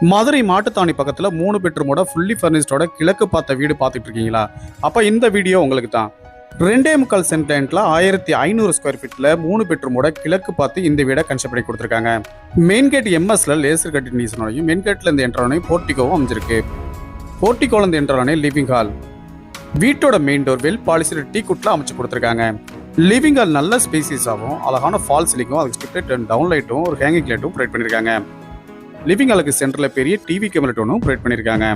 மதுரை மாட்டுத்தாவணி பக்கத்தில் 3 பெட்ரூமோட ஃபுல்லி ஃபர்னிஷ்டோட கிழக்கு பார்த்த வீடு பார்த்துட்டு இருக்கீங்களா? அப்போ இந்த வீடியோ உங்களுக்கு தான். 2.25 சென்ட் லேண்டில் 1500 ஸ்கொயர் ஃபீட்டில் 3 பெட்ரூமோட கிழக்கு பார்த்து இந்த வீடை கன்ஸ்ட்ரக்ட் பண்ணி கொடுத்துருக்காங்க. மெயின் கேட் எம்எஸ்ல லேசர் கட்டினீஸனோடையும் மெயின் கேட்டில் இருந்து என்ட்ரானே போர்ட்டிகோவும் அமைஞ்சிருக்கு. போர்ட்டிகோல இருந்து என்ட்ரானே லிவிங் ஹால். வீட்டோட மெயின் டோர் வெல் பாலிசிட் டீ குட்ல அமைச்சு கொடுத்துருக்காங்க. லிவிங் ஹால் நல்ல ஸ்பேசியஸாகவும் அழகான ஃபால் சீலிங்கும் அதுக்கு ஸ்டிப்டட் டவுன் லைட்டும் ஒரு ஹேங்கிங் லைட்டும் ப்ரொவைட் பண்ணியிருக்காங்க. லிவிங் ஹாலுக்கு சென்டரில் பெரிய டிவி கேமரா ஒன்றும் ப்ரொவைட் பண்ணியிருக்காங்க.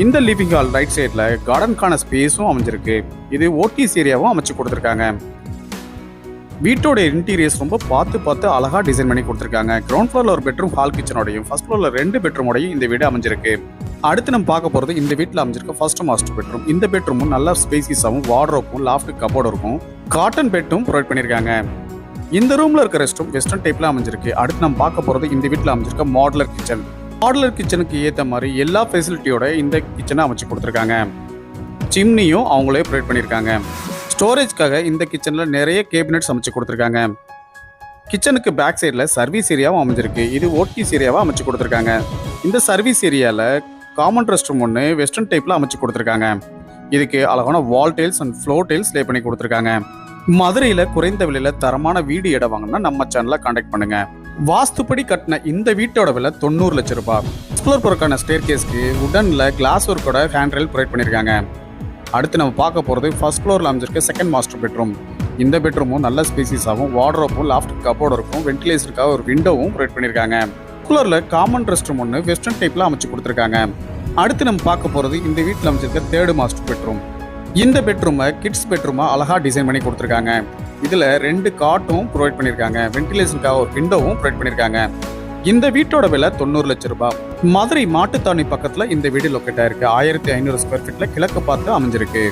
இந்த லிவிங் ஹால் ரைட் சைடில் கார்டனுக்கான ஸ்பேஸும் அமைஞ்சிருக்கு. இது ஓடிஸ் ஏரியாவும் அமைச்சு கொடுத்துருக்காங்க. வீட்டோட இன்டீரியர்ஸ் ரொம்ப பார்த்து அழகாக டிசைன் பண்ணி கொடுத்துருக்காங்க. கிரவுண்ட் ஃப்ளோரில் ஒரு பெட்ரூம் ஹால் கிச்சனோடையும் ஃபர்ஸ்ட் ஃப்ளோரில் 2 பெட்ரூமோடையும் இந்த வீடு அமைஞ்சிருக்கு. அடுத்து நம்ம பார்க்க போகிறது இந்த வீட்டில் அமைஞ்சிருக்க ஃபர்ஸ்ட் மாஸ்டர் பெட்ரூம். இந்த பெட்ரூமும் நல்லா ஸ்பேசியஸாகவும் வார்ட்ரோப்பும் லாஃப்ட் கபோர்டு இருக்கும். காட்டன் பெட்டும் ப்ரொவைட் பண்ணியிருக்காங்க. இந்த ரூம்ல இருக்க ரெஸ்ட் ரூம் வெஸ்டர்ன் டைப்ல அமைஞ்சிருக்கு. அடுத்து நம்ம பார்க்க போறது இந்த வீட்டில் அமைஞ்சிருக்க மாடுலர் கிச்சன். மாடுலர் கிச்சனுக்கு ஏற்ற மாதிரி எல்லா ஃபெசிலிட்டியோட இந்த கிச்சனை அமைச்சு கொடுத்துருக்காங்க. சிம்னியும் அவங்களே ப்ரொவைட் பண்ணியிருக்காங்க. ஸ்டோரேஜ்க்காக இந்த கிச்சனில் நிறைய கேபினெட்ஸ் அமைச்சு கொடுத்துருக்காங்க. கிச்சனுக்கு பேக் சைடில் சர்வீஸ் ஏரியாவும் அமைஞ்சிருக்கு. இது ஓடிஸ் ஏரியாவாக அமைச்சு கொடுத்துருக்காங்க. இந்த சர்வீஸ் ஏரியாவில் காமன் ரெஸ்ட் ரூம் ஒன்று வெஸ்டர்ன் டைப்ல அமைச்சு கொடுத்துருக்காங்க. இதுக்கு அழகான வால் டைல்ஸ் அண்ட் ஃப்ளோர் டைல்ஸ் லே பண்ணி கொடுத்துருக்காங்க. மதுரையில் குறைந்த விலையில் தரமான வீடு இடம் வாங்கினா நம்ம சேனலை கான்டாக்ட் பண்ணுங்க. வாஸ்துப்படி கட்டின இந்த வீட்டோட விலை 90 லட்சம் ரூபாய். எக்ஸ்ப்ளோர் போறதுக்கான ஸ்டேர் கேஸ்க்கு உடன்ல கிளாஸ் ஒர்க்கோட ஹேண்ட் ரெயில் ப்ரொவைட் பண்ணியிருக்காங்க. அடுத்து நம்ம பார்க்க போகிறது ஃபர்ஸ்ட் ஃப்ளோரில் அமைஞ்சிருக்க செகண்ட் மாஸ்டர் பெட்ரூம். இந்த பெட்ரூமும் நல்ல ஸ்பேசியஸாகவும் வார்ட்ரோப்பும் லாஃப்ட் கபோர்டு இருக்கும். வென்டிலேஷனுக்காக ஒரு விண்டோவும் ப்ரொவைட் பண்ணியிருக்காங்க. ஃப்ளோரில் காமன் ரெஸ்ட் ரூம் ஒன்று வெஸ்டர்ன் டைப்பில் அமைச்சு கொடுத்துருக்காங்க. அடுத்து நம்ம பார்க்க போகிறது இந்த வீட்டில் அமைச்சிருக்க 3rd மாஸ்டர் பெட்ரூம். இந்த பெட்ரூமை கிட்ஸ் பெட்ரூமை அழகாக டிசைன் பண்ணி கொடுத்துருக்காங்க. இதில் 2 காட்டும் ப்ரொவைட் பண்ணியிருக்காங்க. வென்டிலேஷனுக்காக ஒரு விண்டோவும் ப்ரொவைட் பண்ணியிருக்காங்க. இந்த வீட்டோட விலை 90 லட்சம் ரூபாய். மதுரை மாட்டுத்தாவணி பக்கத்தில் இந்த வீடு லொக்கேட் ஆயிருக்கு. 1500 ஸ்கொயர் ஃபீட்டில் கிழக்கு பார்த்து அமைஞ்சிருக்கு.